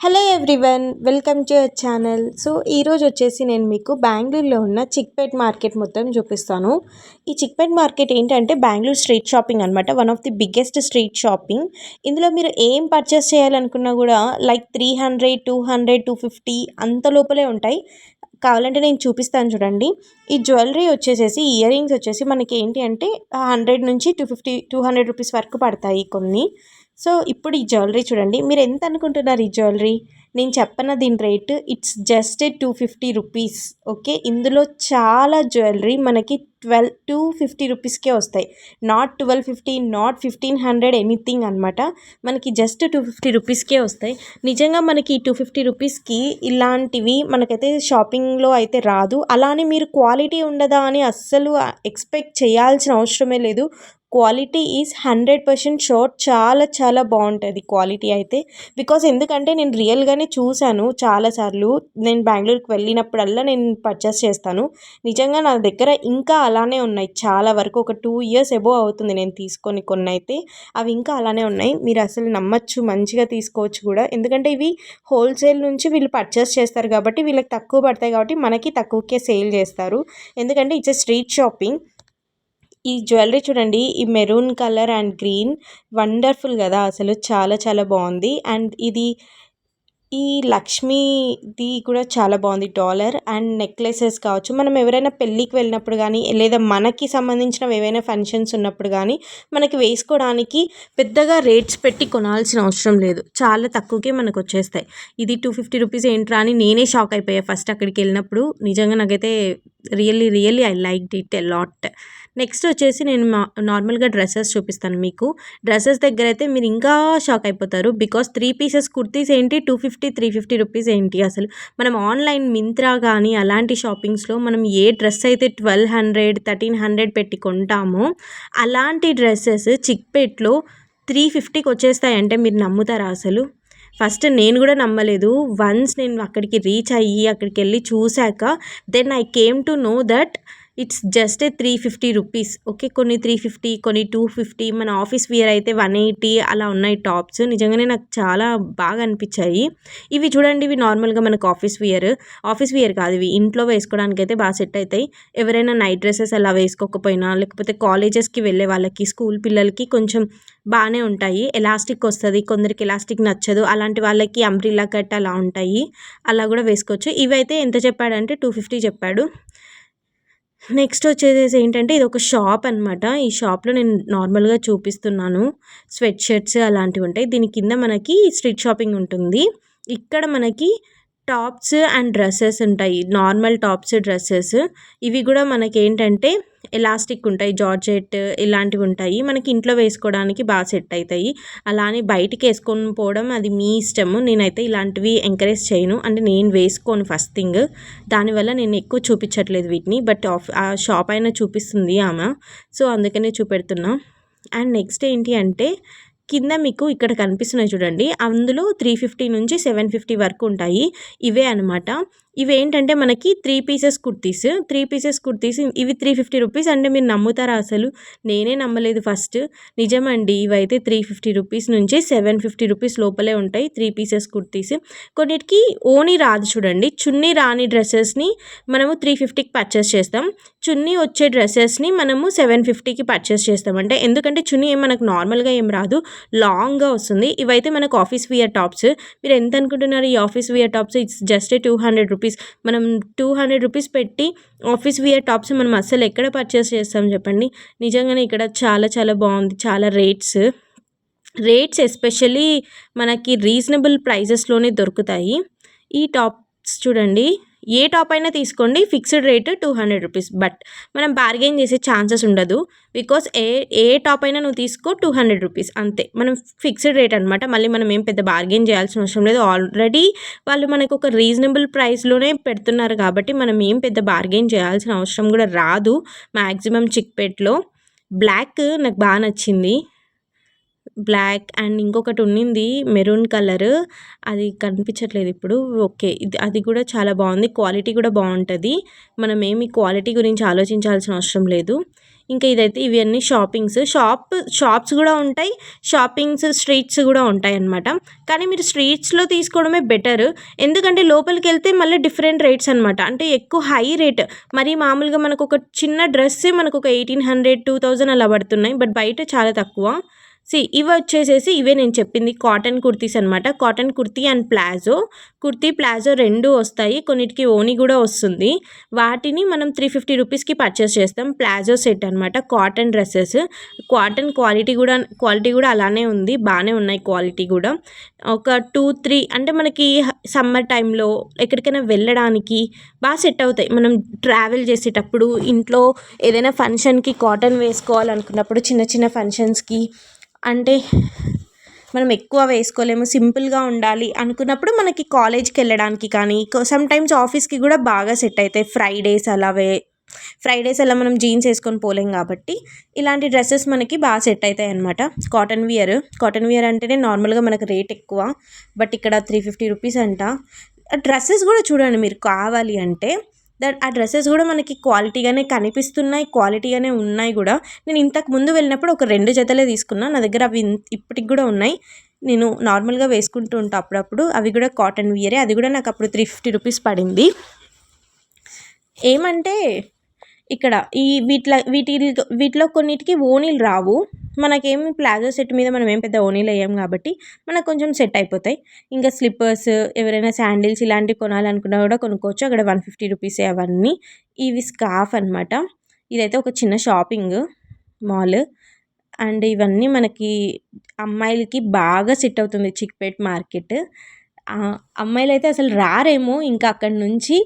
Hello everyone, welcome to our channel. So ఈరోజు వచ్చేసి నేను మీకు బెంగళూరులో ఉన్న చిక్పేట్ మార్కెట్ మొత్తం చూపిస్తాను. ఈ చిక్పేట్ మార్కెట్ ఏంటంటే బెంగళూరు స్ట్రీట్ షాపింగ్ అనమాట. One of the biggest street shopping. ఇందులో మీరు ఏం పర్చేస్ చేయాలనుకున్నా కూడా లైక్ 300, 200, 250 అంత లోపలే ఉంటాయి. కావాలంటే నేను చూపిస్తాను చూడండి. ఈ జ్యువెలరీ వచ్చేసేసి ఇయర్ రింగ్స్ వచ్చేసి మనకి ఏంటి అంటే 100 నుంచి 250, 200 రూపీస్ వరకు పడతాయి కొన్ని. సో ఇప్పుడు ఈ జ్యువెలరీ చూడండి. మీరు ఎంత అనుకుంటున్నారు ఈ జ్యువెలరీ? నేను చెప్పన దీని rate it's just 250 rupees. Okay, ఇందులో చాలా జ్యువెలరీ మనకి 250 రూపీస్కే వస్తాయి. నాట్ 1250, నాట్ 1500 ఎనీథింగ్ అనమాట. మనకి జస్ట్ 250 రూపీస్కే వస్తాయి. నిజంగా మనకి 250 రూపీస్కి ఇలాంటివి మనకైతే షాపింగ్లో అయితే రాదు. అలానే మీరు క్వాలిటీ ఉండదా అని అస్సలు ఎక్స్పెక్ట్ చేయాల్సిన అవసరమే లేదు. Quality is 100% sure. చాలా చాలా బాగుంటుంది క్వాలిటీ అయితే. బికాజ్ ఎందుకంటే నేను రియల్గానే చూశాను చాలాసార్లు. నేను బెంగళూరుకి వెళ్ళినప్పుడల్లా నేను పర్చేస్ చేస్తాను. నిజంగా నా దగ్గర ఇంకా అలానే ఉన్నాయి చాలా వరకు. ఒక 2 years ఎబో అవుతుంది నేను తీసుకొని కొన్ని అయితే. అవి ఇంకా అలానే ఉన్నాయి. మీరు అసలు నమ్మచ్చు, మంచిగా తీసుకోవచ్చు కూడా. ఎందుకంటే ఇవి హోల్సేల్ నుంచి వీళ్ళు పర్చేస్ చేస్తారు కాబట్టి వీళ్ళకి తక్కువ పడతాయి కాబట్టి మనకి తక్కువకే సేల్ చేస్తారు. ఎందుకంటే ఇట్స్ స్ట్రీట్ షాపింగ్. ఈ జ్యువెలరీ చూడండి, ఈ maroon colour and green wonderful కదా, అసలు చాలా చాలా బాగుంది. అండ్ ఇది ఈ లక్ష్మీది కూడా చాలా బాగుంది. డాలర్ అండ్ నెక్లెసెస్ కావచ్చు. మనం ఎవరైనా పెళ్ళికి వెళ్ళినప్పుడు కానీ లేదా మనకి సంబంధించినవి ఏవైనా ఫంక్షన్స్ ఉన్నప్పుడు కానీ మనకి వేసుకోవడానికి పెద్దగా రేట్స్ పెట్టి కొనాల్సిన అవసరం లేదు. చాలా తక్కువకే మనకు వచ్చేస్తాయి. ఇది 250 రూపీస్ ఏంట్రా అని నేనే షాక్ అయిపోయా ఫస్ట్ అక్కడికి వెళ్ళినప్పుడు. నిజంగా నాకైతే really I liked it a lot. Next వచ్చేసి నేను నార్మల్గా డ్రెస్సెస్ చూపిస్తాను మీకు. డ్రెస్సెస్ దగ్గర అయితే మీరు ఇంకా షాక్ అయిపోతారు. బికాస్ 3 పీసెస్ కుర్తీస్ ఏంటి 250, 350 రూపీస్ ఏంటి అసలు. మనం ఆన్లైన్ మింత్రా కానీ అలాంటి షాపింగ్స్లో మనం ఏ డ్రెస్ అయితే 1200, 1300 పెట్టి కొంటామో అలాంటి డ్రెస్సెస్ చిక్పేట్లో 350కి వచ్చేస్తాయంటే మీరు నమ్ముతారా అసలు? ఫస్ట్ నేను కూడా నమ్మలేదు. వన్స్ నేను అక్కడికి రీచ్ అయ్యి అక్కడికి వెళ్ళి చూశాక then I came to know that it's just 350 rupees. Okay, కొన్ని 350, కొన్ని 250. మన ఆఫీస్ వియర్ అయితే 180 అలా ఉన్నాయి టాప్స్. నిజంగానే నాకు చాలా బాగా అనిపించాయి. ఇవి చూడండి, ఇవి నార్మల్గా మనకు ఆఫీస్ వియర్ కాదు, ఇవి ఇంట్లో వేసుకోవడానికి అయితే బాగా సెట్ అవుతాయి. ఎవరైనా నైట్ డ్రెస్సెస్ అలా వేసుకోకపోయినా లేకపోతే కాలేజెస్కి వెళ్ళే వాళ్ళకి, స్కూల్ పిల్లలకి కొంచెం బాగానే ఉంటాయి. ఎలాస్టిక్ వస్తుంది, కొందరికి ఎలాస్టిక్ నచ్చదు. అలాంటి వాళ్ళకి అంబ్రిల్లా కట్ అలా ఉంటాయి, అలా కూడా వేసుకోవచ్చు. ఇవైతే ఎంత చెప్పాడంటే 250 చెప్పాడు. నెక్స్ట్ వచ్చేసేసి ఏంటంటే ఇది ఒక షాప్ అనమాట. ఈ షాప్లో నేను నార్మల్గా చూపిస్తున్నాను. స్వెట్ షర్ట్స్ అలాంటివి ఉంటాయి. దీని కింద మనకి స్ట్రీట్ షాపింగ్ ఉంటుంది. ఇక్కడ మనకి టాప్స్ అండ్ డ్రెస్సెస్ ఉంటాయి. Normal tops, dresses. ఇవి కూడా మనకి ఏంటంటే ఎలాస్టిక్ ఉంటాయి, జార్జెట్ ఇలాంటివి ఉంటాయి. మనకి ఇంట్లో వేసుకోవడానికి బాగా సెట్ అవుతాయి. అలానే బయటికి వేసుకొని పోవడం అది మీ ఇష్టము. నేనైతే ఇలాంటివి ఎంకరేజ్ చేయను. అంటే నేను వేసుకోను ఫస్ట్ థింగ్. దానివల్ల నేను ఎక్కువ చూపించట్లేదు వీటిని. బట్ ఆ షాప్ అయినా చూపిస్తుంది ఆమె, సో అందుకనే చూపెడుతున్నా. అండ్ నెక్స్ట్ ఏంటి అంటే కింద మీకు ఇక్కడ కనిపిస్తున్నాయి చూడండి, అందులో 350 నుంచి 750 వరకు ఉంటాయి. ఇవే అనమాట. ఇవేంటంటే మనకి 3 పీసెస్ కుర్తీస్ ఇవి 350 రూపీస్. అంటే మీరు నమ్ముతారా అసలు? నేనే నమ్మలేదు ఫస్ట్. నిజమండి, ఇవైతే 350 రూపీస్ నుంచి 750 రూపీస్ లోపలే ఉంటాయి 3 పీసెస్ కుర్తీస్. కొన్నిటికి ఓనీ రాదు చూడండి. చున్నీ రాని డ్రెస్సెస్ని మనము 350కి పర్చేస్ చేస్తాం. చున్నీ వచ్చే డ్రెస్సెస్ని మనము 750కి పర్చేస్ చేస్తాం. అంటే ఎందుకంటే చున్నీ మనకు నార్మల్గా ఏం రాదు, లాంగ్గా వస్తుంది. ఇవైతే మనకు ఆఫీస్ వియర్ టాప్స్. మీరు ఎంత అనుకుంటున్నారు ఈ office wear tops? It's just 200 rupees. మనం 200 రూపీస్ పెట్టి ఆఫీస్ వియర్ టాప్స్ మనం అస్సలు ఎక్కడ పర్చేస్ చేస్తాం చెప్పండి? నిజంగానే ఇక్కడ చాలా చాలా బాగుంది. చాలా రేట్స్ ఎస్పెషల్లీ మనకి రీజనబుల్ ప్రైజెస్లోనే దొరుకుతాయి. ఈ టాప్స్ చూడండి, ఏ టాప్ అయినా తీసుకోండి, ఫిక్స్డ్ రేట్ 200 రూపీస్. బట్ మనం బార్గెన్ చేసే ఛాన్సెస్ ఉండదు. బికాస్ ఏ టాప్ అయినా నువ్వు తీసుకో 200 రూపీస్ అంతే. మనం ఫిక్స్డ్ రేట్ అనమాట. మళ్ళీ మనం ఏం పెద్ద బార్గెన్ చేయాల్సిన అవసరం లేదు. ఆల్రెడీ వాళ్ళు మనకు ఒక రీజనబుల్ ప్రైస్లోనే పెడుతున్నారు కాబట్టి మనం ఏం పెద్ద బార్గెన్ చేయాల్సిన అవసరం కూడా రాదు మ్యాక్సిమం చిక్పేట్లో. బ్లాక్ నాకు బాగా నచ్చింది. బ్లాక్ అండ్ ఇంకొకటి ఉన్నింది మెరూన్ కలర్, అది కనిపించట్లేదు ఇప్పుడు. ఓకే, అది కూడా చాలా బాగుంది. క్వాలిటీ కూడా బాగుంటుంది. మనం ఏమి క్వాలిటీ గురించి ఆలోచించాల్సిన అవసరం లేదు. ఇంకా ఇదైతే ఇవన్నీ షాప్స్ కూడా ఉంటాయి, స్ట్రీట్స్ కూడా ఉంటాయి అన్నమాట. కానీ మీరు స్ట్రీట్స్లో తీసుకోవడమే బెటర్, ఎందుకంటే లోపలికి వెళ్తే మళ్ళీ డిఫరెంట్ రేట్స్ అనమాట. అంటే ఎక్కువ హై రేట్, మరి మామూలుగా మనకు ఒక చిన్న డ్రెస్సే మనకు ఒక 1800-2000 అలా పడుతున్నాయి, బట్ బయట చాలా తక్కువ. ఇవి వచ్చేసేసి ఇవే నేను చెప్పింది కాటన్ కుర్తీస్ అనమాట. కాటన్ కుర్తీ అండ్ ప్లాజో రెండు వస్తాయి, కొన్నిటికి ఓని కూడా వస్తుంది. వాటిని మనం 350 రూపీస్కి పర్చేస్ చేస్తాం. ప్లాజో సెట్ అనమాట, కాటన్ డ్రెస్సెస్. కాటన్ క్వాలిటీ కూడా అలానే ఉంది, బాగానే ఉన్నాయి క్వాలిటీ కూడా. ఒక 2-3 అంటే మనకి సమ్మర్ టైంలో ఎక్కడికైనా వెళ్ళడానికి బాగా సెట్ అవుతాయి. మనం ట్రావెల్ చేసేటప్పుడు, ఇంట్లో ఏదైనా ఫంక్షన్కి కాటన్ వేసుకోవాలనుకున్నప్పుడు, చిన్న చిన్న ఫంక్షన్స్కి, అంటే మనం ఎక్కువ వేసుకోలేము, సింపుల్గా ఉండాలి అనుకున్నప్పుడు మనకి కాలేజ్కి వెళ్ళడానికి కానీ, సమ్టైమ్స్ ఆఫీస్కి కూడా బాగా సెట్ అవుతాయి. ఫ్రైడేస్ అలా మనం జీన్స్ వేసుకొని పోలేం కాబట్టి ఇలాంటి డ్రెస్సెస్ మనకి బాగా సెట్ అవుతాయి అనమాట. కాటన్ వేర్ అంటేనే నార్మల్గా మనకు రేట్ ఎక్కువ, బట్ ఇక్కడ 350 రూపీస్ అంట. డ్రెస్సెస్ కూడా చూడండి, మీరు కావాలి అంటే ఆ డ్రెస్సెస్ కూడా మనకి క్వాలిటీగానే కనిపిస్తున్నాయి, క్వాలిటీగానే ఉన్నాయి కూడా. నేను ఇంతకు ముందు వెళ్ళినప్పుడు ఒక 2 జతలే తీసుకున్నా, నా దగ్గర అవి ఇప్పటికి కూడా ఉన్నాయి. నేను నార్మల్గా వేసుకుంటూ ఉంటాను అప్పుడప్పుడు. అవి కూడా కాటన్ వేరే, అది కూడా నాకు అప్పుడు 350 రూపీస్ పడింది. ఏమంటే ఇక్కడ వీటిలో కొన్నిటికి ఓనీలు రావు. మనకేమి ప్లాజో సెట్ మీద మనం ఏం పెద్ద ఓనీలు వేయం కాబట్టి మనకు కొంచెం సెట్ అయిపోతాయి. ఇంకా స్లిప్పర్స్, ఎవరైనా శాండిల్స్ ఇలాంటివి కొనాలనుకున్నా కూడా కొనుక్కోవచ్చు. అక్కడ 150 రూపీసే అవన్నీ. ఇవి స్కార్ఫ్ అనమాట. ఇదైతే ఒక చిన్న షాపింగ్ మాల్. అండ్ ఇవన్నీ మనకి అమ్మాయిలకి బాగా సెట్ అవుతుంది చిక్పేట్ మార్కెట్. అమ్మాయిలు అయితే అసలు రారేమో ఇంకా అక్కడి నుంచి.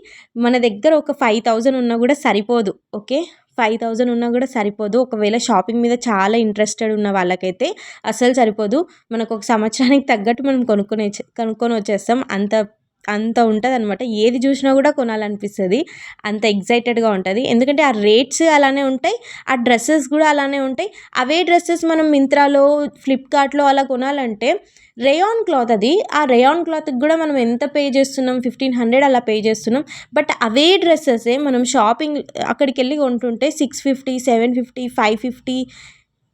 మన దగ్గర ఒక 5000 ఉన్నా కూడా సరిపోదు. ఓకే, 5000 ఉన్నా కూడా సరిపోదు. ఒకవేళ షాపింగ్ మీద చాలా ఇంట్రెస్టెడ్ ఉన్న వాళ్ళకైతే అస్సలు సరిపోదు. మనకు ఒక సంవత్సరానికి తగ్గట్టు మనం కొనుక్కొని వచ్చేస్తాం. అంత ఉంటుంది అనమాట. ఏది చూసినా కూడా కొనాలనిపిస్తుంది, అంత ఎగ్జైటెడ్గా ఉంటుంది. ఎందుకంటే ఆ రేట్స్ అలానే ఉంటాయి, ఆ డ్రెస్సెస్ కూడా అలానే ఉంటాయి. అవే డ్రెస్సెస్ మనం మింత్రాలో, ఫ్లిప్కార్ట్లో అలా కొనాలంటే రేయాన్ క్లాత్ అది. ఆ రేయాన్ క్లాత్కి కూడా మనం ఎంత పే చేస్తున్నాం, 1500 అలా పే చేస్తున్నాం. బట్ అవే డ్రెస్సెసే మనం షాపింగ్ అక్కడికి వెళ్ళి కొంటుంటే 650, 750, 550,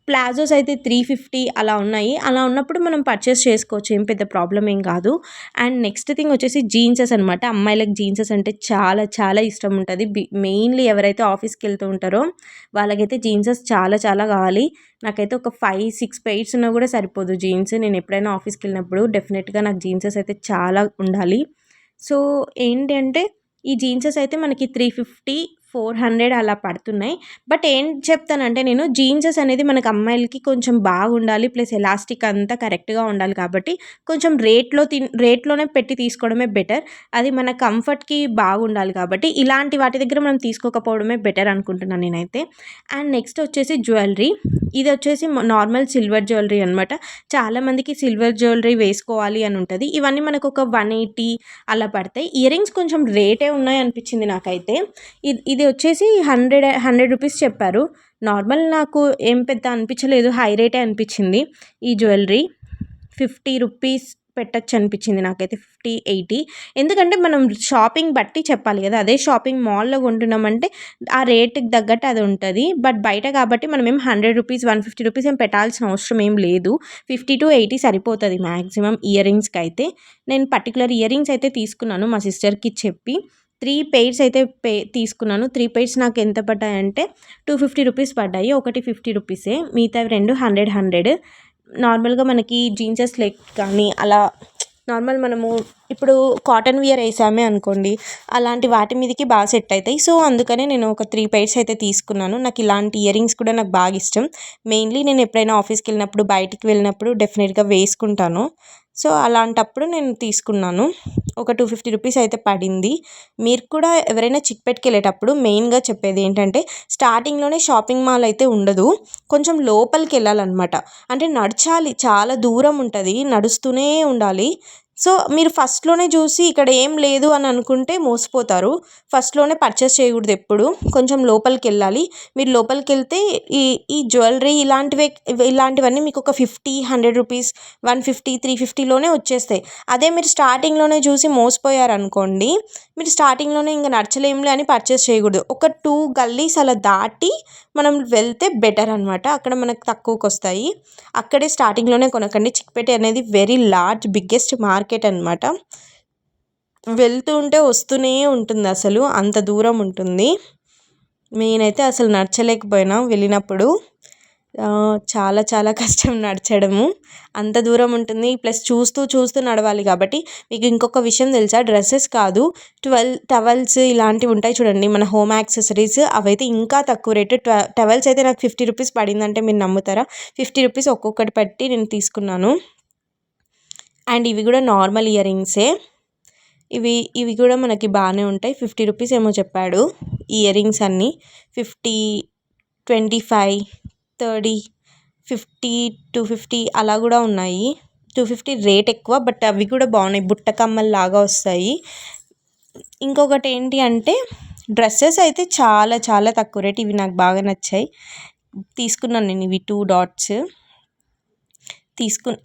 ప్లాజోస్ అయితే 350 అలా ఉన్నాయి. అలా ఉన్నప్పుడు మనం పర్చేస్ చేసుకోవచ్చు, ఏం పెద్ద ప్రాబ్లం ఏం కాదు. అండ్ నెక్స్ట్ థింగ్ వచ్చేసి జీన్సెస్ అనమాట. అమ్మాయిలకు జీన్సెస్ అంటే చాలా చాలా ఇష్టం ఉంటుంది. మెయిన్లీ ఎవరైతే ఆఫీస్కి వెళ్తూ ఉంటారో వాళ్ళకైతే జీన్సెస్ చాలా చాలా కావాలి. నాకైతే ఒక 5-6 పెయిర్స్ ఉన్నా కూడా సరిపోదు జీన్స్. నేను ఎప్పుడైనా ఆఫీస్కి వెళ్ళినప్పుడు డెఫినెట్గా నాకు జీన్సెస్ అయితే చాలా ఉండాలి. సో ఏంటంటే ఈ జీన్సెస్ అయితే మనకి 350-400 అలా పడుతున్నాయి. బట్ ఏం చెప్తానంటే నేను, జీన్సెస్ అనేది మనకు అమ్మాయిలకి కొంచెం బాగుండాలి, ప్లస్ ఎలాస్టిక్ అంతా కరెక్ట్గా ఉండాలి కాబట్టి కొంచెం రేట్లోనే పెట్టి తీసుకోవడమే బెటర్. అది మన కంఫర్ట్కి బాగుండాలి కాబట్టి ఇలాంటి వాటి దగ్గర మనం తీసుకోకపోవడమే బెటర్ అనుకుంటున్నాను నేనైతే. అండ్ నెక్స్ట్ వచ్చేసి జ్యువెలరీ. ఇది వచ్చేసి నార్మల్ సిల్వర్ జ్యువెలరీ అనమాట. చాలామందికి సిల్వర్ జ్యువెలరీ వేసుకోవాలి అని ఉంటుంది. ఇవన్నీ మనకు ఒక 180 అలా పడతాయి. ఇయర్ రింగ్స్ కొంచెం రేటే ఉన్నాయి అనిపించింది నాకైతే. ఇది వచ్చేసి 100 రూపీస్ చెప్పారు. నార్మల్ నాకు ఏం పెద్ద అనిపించలేదు, హై రేటే అనిపించింది. ఈ జ్యువెలరీ 50 రూపీస్ పెట్టచ్చు అనిపించింది నాకైతే, 50-80. ఎందుకంటే మనం షాపింగ్ బట్టి చెప్పాలి కదా. అదే షాపింగ్ మాల్లో కొంటున్నామంటే ఆ రేటుకి తగ్గట్టు అది ఉంటుంది. బట్ బయట కాబట్టి మనం ఏం 100 రూపీస్, 150 రూపీస్ ఏం పెట్టాల్సిన అవసరం ఏం లేదు. 50-80 సరిపోతుంది మ్యాక్సిమం ఇయర్ రింగ్స్కి అయితే. నేను పర్టికులర్ ఇయర్ రింగ్స్ అయితే తీసుకున్నాను మా సిస్టర్కి చెప్పి. 3 పెయిర్స్ అయితే తీసుకున్నాను. 3 పెయిర్స్ నాకు ఎంత పడ్డాయంటే 250 రూపీస్ పడ్డాయి. ఒకటి 50 రూపీసే, మిగతా 2 100. నార్మల్గా మనకి జీన్సెస్ కానీ అలా నార్మల్ మనము ఇప్పుడు కాటన్ వేర్ వేసామే అనుకోండి, అలాంటి వాటి మీదకి బాగా సెట్ అవుతాయి. సో అందుకనే నేను ఒక 3 పెయిర్స్ అయితే తీసుకున్నాను. నాకు ఇలాంటి ఇయర్ రింగ్స్ కూడా నాకు బాగా ఇష్టం. మెయిన్లీ నేను ఎప్పుడైనా ఆఫీస్కి వెళ్ళినప్పుడు, బయటికి వెళ్ళినప్పుడు డెఫినెట్గా వేసుకుంటాను. సో అలాంటప్పుడు నేను తీసుకున్నాను. ఒక 250 రూపీస్ అయితే పడింది. మీరు కూడా ఎవరైనా చిక్పేట్కి వెళ్ళేటప్పుడు మెయిన్గా చెప్పేది ఏంటంటే, స్టార్టింగ్లోనే షాపింగ్ మాల్ అయితే ఉండదు, కొంచెం లోపలికి వెళ్ళాలన్నమాట. అంటే నడచాలి, చాలా దూరం ఉంటుంది, నడుస్తూనే ఉండాలి. సో మీరు ఫస్ట్లోనే చూసి ఇక్కడ ఏం లేదు అని అనుకుంటే మోసపోతారు. ఫస్ట్లోనే పర్చేస్ చేయకూడదు ఎప్పుడు, కొంచెం లోపలికి వెళ్ళాలి. మీరు లోపలికి వెళ్తే ఈ ఈ జ్యువెలరీ ఇలాంటివన్నీ మీకు ఒక 50-100 రూపీస్, 150-350లోనే వచ్చేస్తాయి. అదే మీరు స్టార్టింగ్లోనే చూసి మోసపోయారనుకోండి, మీరు స్టార్టింగ్లోనే ఇంకా నచ్చలేంలే అని పర్చేస్ చేయకూడదు. ఒక 2 గల్లీస్ అలా దాటి మనం వెళ్తే బెటర్ అనమాట. అక్కడ మనకు తక్కువకి వస్తాయి. అక్కడే స్టార్టింగ్లోనే కొనకండి. చిక్పేట అనేది వెరీ లార్జ్ బిగ్గెస్ట్ మార్కెట్ అనమాట. వెళ్తూ ఉంటే వస్తూనే ఉంటుంది, అసలు అంత దూరం ఉంటుంది. నేనైతే అసలు నడచలేకపోయినా వెళ్ళినప్పుడు. చాలా చాలా కష్టం నడచడము, అంత దూరం ఉంటుంది. ప్లస్ చూస్తూ చూస్తూ నడవాలి కాబట్టి. మీకు ఇంకొక విషయం తెలుసా, డ్రెస్సెస్ కాదు, టవల్స్ ఇలాంటివి ఉంటాయి చూడండి, మన హోమ్ యాక్సెసరీస్, అవైతే ఇంకా తక్కువ రేటు. టవల్స్ అయితే నాకు 50 రూపీస్ పడిందంటే మీరు నమ్ముతారా? 50 రూపీస్ ఒక్కొక్కటి పెట్టి నేను తీసుకున్నాను. అండ్ ఇవి కూడా నార్మల్ ఇయర్ రింగ్సే. ఇవి కూడా మనకి బాగానే ఉంటాయి. 50 రూపీస్ ఏమో చెప్పాడు ఇయర్ రింగ్స్ అన్నీ. 50, 25, 30, 50, 250 అలా కూడా ఉన్నాయి. 250 రేట్ ఎక్కువ, బట్ అవి కూడా బాగున్నాయి, బుట్ట కమ్మలు లాగా వస్తాయి. ఇంకొకటి ఏంటి అంటే డ్రెస్సెస్ అయితే చాలా చాలా తక్కువ రేట్. ఇవి నాకు బాగా నచ్చాయి, తీసుకున్నాను నేను ఇవి 2 డాట్స్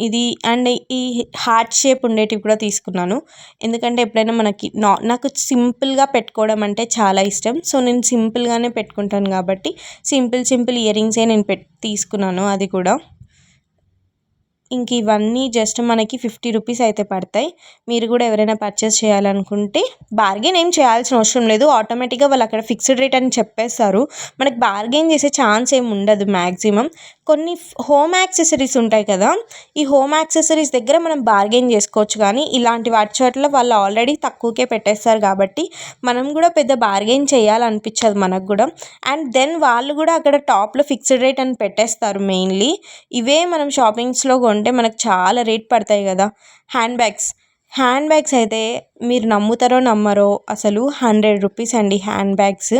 ఇది. అండ్ ఈ హార్ట్ షేప్ ఉండేటివి కూడా తీసుకున్నాను. ఎందుకంటే ఎప్పుడైనా మనకి నాకు సింపుల్గా పెట్టుకోవడం అంటే చాలా ఇష్టం. సో నేను సింపుల్గానే పెట్టుకుంటాను కాబట్టి సింపుల్ ఇయర్ రింగ్సే నేను తీసుకున్నాను. అది కూడా ఇంక ఇవన్నీ జస్ట్ మనకి 50 రూపీస్ అయితే పడతాయి. మీరు కూడా ఎవరైనా పర్చేస్ చేయాలనుకుంటే బార్గెన్ ఏం చేయాల్సిన అవసరం లేదు. ఆటోమేటిక్గా వాళ్ళు అక్కడ ఫిక్స్డ్ రేట్ అని చెప్పేస్తారు. మనకి బార్గెన్ చేసే ఛాన్స్ ఏమి ఉండదు మ్యాక్సిమం. కొన్ని హోమ్ యాక్సెసరీస్ ఉంటాయి కదా, ఈ హోమ్ యాక్సెసరీస్ దగ్గర మనం బార్గెన్ చేసుకోవచ్చు. కానీ ఇలాంటి వాటి చోట్ల వాళ్ళు ఆల్రెడీ తక్కువకే పెట్టేస్తారు కాబట్టి మనం కూడా పెద్ద బార్గెన్ చేయాలనిపించదు మనకు కూడా. అండ్ దెన్ వాళ్ళు కూడా అక్కడ టాప్లో ఫిక్స్డ్ రేట్ అని పెట్టేస్తారు మెయిన్లీ. ఇవే మనం షాపింగ్స్లో కొంటే మనకు చాలా రేట్ పడతాయి కదా. హ్యాండ్ బ్యాగ్స్ అయితే మీరు నమ్ముతారో నమ్మరో, అసలు 100 రూపీస్ అండి హ్యాండ్ బ్యాగ్స్.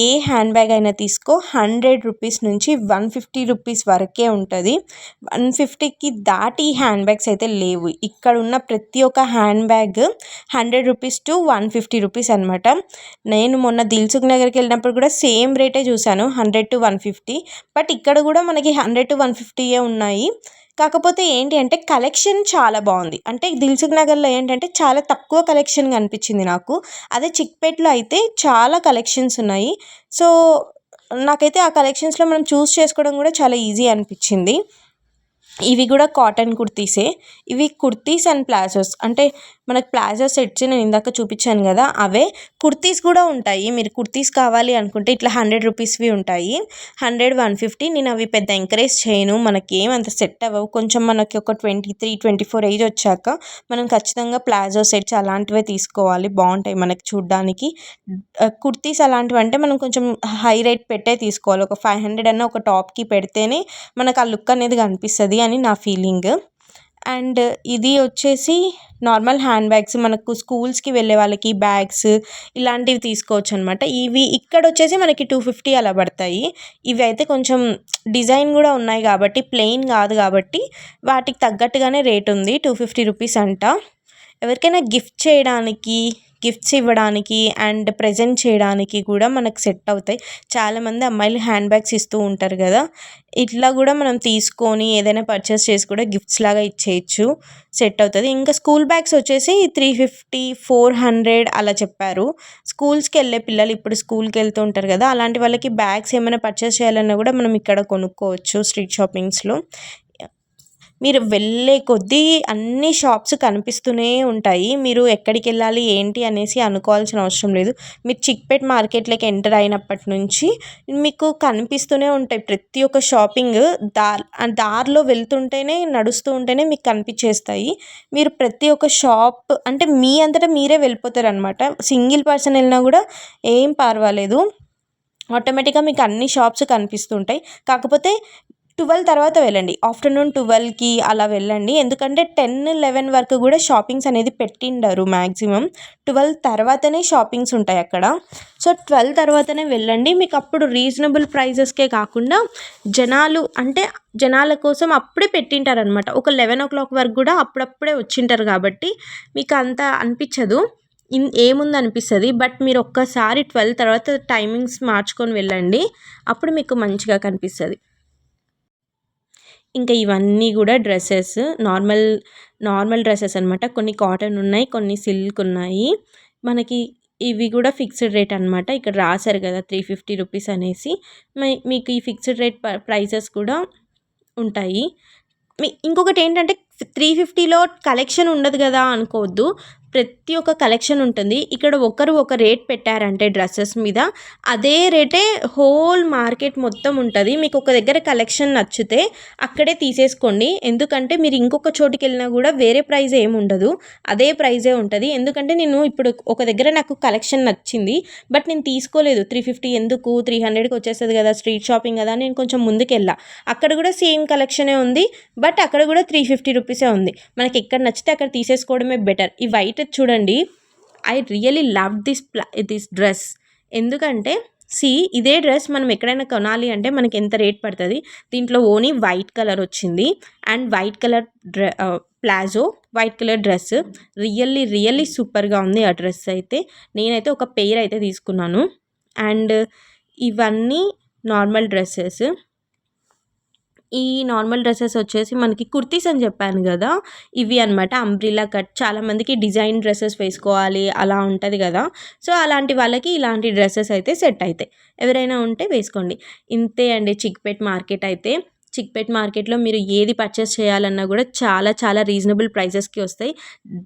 ఏ హ్యాండ్ బ్యాగ్ అయినా తీసుకో, 100 రూపీస్ నుంచి 150 రూపీస్ వరకే ఉంటుంది. 150కి దాటి హ్యాండ్ బ్యాగ్స్ అయితే లేవు. ఇక్కడ ఉన్న ప్రతి ఒక్క hand bag 100 rupees to 150 rupees అనమాట. నేను మొన్న దిల్సుఖ్ నగర్కి వెళ్ళినప్పుడు కూడా సేమ్ రేటే చూశాను, 100 to 150. బట్ ఇక్కడ కూడా మనకి 100 to 150 ఉన్నాయి. కాకపోతే ఏంటి అంటే కలెక్షన్ చాలా బాగుంది. అంటే దిల్సుఖ్ నగర్లో ఏంటంటే చాలా తక్కువ కలెక్షన్ కనిపించింది నాకు. అదే చిక్పేట్లో అయితే చాలా కలెక్షన్స్ ఉన్నాయి. సో నాకైతే ఆ కలెక్షన్స్లో మనం చూస్ చేసుకోవడం కూడా చాలా ఈజీ అనిపించింది. ఇవి కూడా కాటన్ కుర్తీసే. ఇవి కుర్తీస్ అండ్ ప్లాజోస్, అంటే మనకు ప్లాజో సెట్స్ నేను ఇందాక చూపించాను కదా, అవే. కుర్తీస్ కూడా ఉంటాయి. మీరు కుర్తీస్ కావాలి అనుకుంటే ఇట్లా 100 రూపీస్వి ఉంటాయి, 100, 150. నేను అవి పెద్ద ఎంకరేజ్ చేయను, మనకి ఏమంత సెట్ అవ్వవు. కొంచెం మనకి ఒక 23, 24 ఏజ్ వచ్చాక మనం ఖచ్చితంగా ప్లాజో సెట్స్ అలాంటివే తీసుకోవాలి, బాగుంటాయి మనకి చూడ్డానికి. కుర్తీస్ అలాంటివి అంటే మనం కొంచెం హై రేట్ పెట్టే తీసుకోవాలి. ఒక 500 అన్న ఒక టాప్కి పెడితేనే మనకు ఆ లుక్ అనేది కనిపిస్తుంది అని నా ఫీలింగ్. అండ్ ఇది వచ్చేసి నార్మల్ హ్యాండ్ బ్యాగ్స్, మనకు స్కూల్స్కి వెళ్ళే వాళ్ళకి బ్యాగ్స్ ఇలాంటివి తీసుకోవచ్చు అనమాట. ఇవి ఇక్కడ వచ్చేసి మనకి 250 అలా పడతాయి. ఇవి అయితే కొంచెం డిజైన్ కూడా ఉన్నాయి కాబట్టి, ప్లెయిన్ కాదు కాబట్టి వాటికి తగ్గట్టుగానే రేట్ ఉంది. 250 రూపీస్ అంట. ఎవరికైనా గిఫ్ట్స్ ఇవ్వడానికి అండ్ ప్రజెంట్ చేయడానికి కూడా మనకు సెట్ అవుతాయి. చాలామంది అమ్మాయిలు హ్యాండ్ బ్యాగ్స్ ఇస్తూ ఉంటారు కదా, ఇట్లా కూడా మనం తీసుకొని ఏదైనా పర్చేస్ చేసి కూడా గిఫ్ట్స్ లాగా ఇచ్చేయచ్చు, సెట్ అవుతుంది. ఇంకా స్కూల్ బ్యాగ్స్ వచ్చేసి 350, 400 అలా చెప్పారు. స్కూల్స్కి వెళ్ళే పిల్లలు ఇప్పుడు స్కూల్కి వెళ్తూ ఉంటారు కదా, అలాంటి వాళ్ళకి బ్యాగ్స్ ఏమైనా పర్చేస్ చేయాలన్నా కూడా మనం ఇక్కడ కొనుక్కోవచ్చు స్ట్రీట్ షాపింగ్స్లో. మీరు వెళ్ళే కొద్దీ అన్ని షాప్స్ కనిపిస్తూనే ఉంటాయి. మీరు ఎక్కడికి వెళ్ళాలి ఏంటి అనేసి అనుకోవాల్సిన అవసరం లేదు. మీరు చిక్పేట్ మార్కెట్లోకి ఎంటర్ అయినప్పటి నుంచి మీకు కనిపిస్తూనే ఉంటాయి ప్రతి ఒక్క షాపింగ్. దారిలో వెళ్తుంటేనే, నడుస్తూ ఉంటేనే మీకు కనిపించేస్తాయి. మీరు ప్రతి ఒక్క షాప్ అంటే మీ అంతటా మీరే వెళ్ళిపోతారు అనమాట. సింగిల్ పర్సన్ వెళ్ళినా కూడా ఏం పర్వాలేదు, ఆటోమేటిక్గా మీకు అన్ని షాప్స్ కనిపిస్తుంటాయి. కాకపోతే 12 తర్వాత వెళ్ళండి. ఆఫ్టర్నూన్ 12కి అలా వెళ్ళండి. ఎందుకంటే 10, 11 వరకు కూడా షాపింగ్స్ అనేది పెట్టిండరు మ్యాక్సిమం. 12 తర్వాతనే షాపింగ్స్ ఉంటాయి అక్కడ. సో 12 తర్వాతనే వెళ్ళండి. మీకు అప్పుడు రీజనబుల్ ప్రైజెస్కే కాకుండా జనాల కోసం అప్పుడే పెట్టింటారనమాట. ఒక 11 వరకు కూడా అప్పుడప్పుడే వచ్చింటారు కాబట్టి మీకు అంత అనిపించదు. ఏముందనిపిస్తుంది. బట్ మీరు ఒక్కసారి 12 తర్వాత టైమింగ్స్ మార్చుకొని వెళ్ళండి. అప్పుడు మీకు మంచిగా కనిపిస్తుంది. ఇంకా ఇవన్నీ కూడా డ్రెస్సెస్ నార్మల్ డ్రెస్సెస్ అనమాట. కొన్ని కాటన్ ఉన్నాయి, కొన్ని సిల్క్ ఉన్నాయి. మనకి ఇవి కూడా ఫిక్స్డ్ రేట్ అనమాట. ఇక్కడ రాశారు కదా 350 రూపీస్ అనేసి. మీకు ఈ ఫిక్స్డ్ రేట్ ప్రైసెస్ కూడా ఉంటాయి. ఇంకొకటి ఏంటంటే 350లో కలెక్షన్ ఉండదు కదా అనుకోవద్దు. ప్రతి ఒక్క కలెక్షన్ ఉంటుంది. ఇక్కడ ఒక రేట్ పెట్టారంటే డ్రెస్సెస్ మీద అదే రేటే హోల్ మార్కెట్ మొత్తం ఉంటుంది. మీకు ఒక దగ్గర కలెక్షన్ నచ్చితే అక్కడే తీసేసుకోండి. ఎందుకంటే మీరు ఇంకొక చోటుకి వెళ్ళినా కూడా వేరే ప్రైస్ ఏమి ఉండదు, అదే ప్రైజే ఉంటుంది. ఎందుకంటే నేను ఇప్పుడు ఒక దగ్గర నాకు కలెక్షన్ నచ్చింది, బట్ నేను తీసుకోలేదు. 350 ఎందుకు, 300కి వచ్చేస్తుంది కదా, స్ట్రీట్ షాపింగ్ కదా, నేను కొంచెం ముందుకు వెళ్ళా. అక్కడ కూడా సేమ్ కలెక్షనే ఉంది, బట్ అక్కడ కూడా 350 రూపీసే ఉంది. మనకి ఎక్కడ నచ్చితే అక్కడ తీసేసుకోవడమే బెటర్. ఈ వైట్ చూడండి, I really love this dress. ఎందుకంటే ఇదే డ్రెస్ మనం ఎక్కడైనా కొనాలి అంటే మనకి ఎంత రేట్ పడుతుంది. దీంట్లో ఓన్లీ వైట్ కలర్ వచ్చింది and white colour palazzo, white colour dress. Really సూపర్గా ఉంది ఆ డ్రెస్ అయితే. నేనైతే ఒక పెయిర్ అయితే తీసుకున్నాను. అండ్ ఇవన్నీ నార్మల్ డ్రెస్సెస్. ఈ నార్మల్ డ్రెస్సెస్ వచ్చేసి మనకి కుర్తీస్ అని చెప్పాను కదా, ఇవి అనమాట. Umbrella cut. చాలామందికి డిజైన్ డ్రెస్సెస్ వేసుకోవాలి అలా ఉంటుంది కదా. సో అలాంటి వాళ్ళకి ఇలాంటి డ్రెస్సెస్ అయితే సెట్ అవుతాయి. ఎవరైనా ఉంటే వేసుకోండి. ఇంతే అండి చిక్పేట్ మార్కెట్ అయితే. చిక్పేట్ మార్కెట్లో మీరు ఏది పర్చేస్ చేయాలన్నా కూడా చాలా రీజనబుల్ ప్రైజెస్కి వస్తాయి.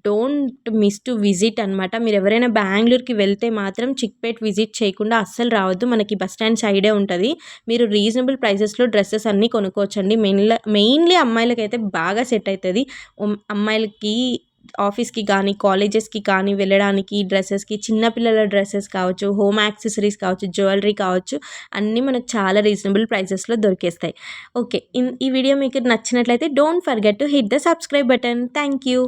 డోంట్ మిస్ టు విజిట్ అనమాట. మీరు ఎవరైనా బెంగళూరుకి వెళ్తే మాత్రం చిక్పేట్ విజిట్ చేయకుండా అస్సలు రావద్దు. మనకి బస్ స్టాండ్ సైడే ఉంటుంది. మీరు రీజనబుల్ ప్రైజెస్లో డ్రెస్సెస్ అన్నీ కొనుక్కోవచ్చండి. మెయిన్లీ అమ్మాయిలకైతే బాగా సెట్ అవుతుంది. అమ్మాయిలకి ఆఫీస్కి కానీ కాలేజెస్కి కానీ వెళ్ళడానికి డ్రెస్సెస్కి, చిన్నపిల్లల డ్రెస్సెస్ కావచ్చు, హోమ్ యాక్సెసరీస్ కావచ్చు, జ్యువెలరీ కావచ్చు, అన్నీ మనకు చాలా రీజనబుల్ ప్రైజెస్లో దొరికేస్తాయి. ఓకే, ఈ వీడియో మీకు నచ్చినట్లయితే don't forget to hit the subscribe button. Thank you.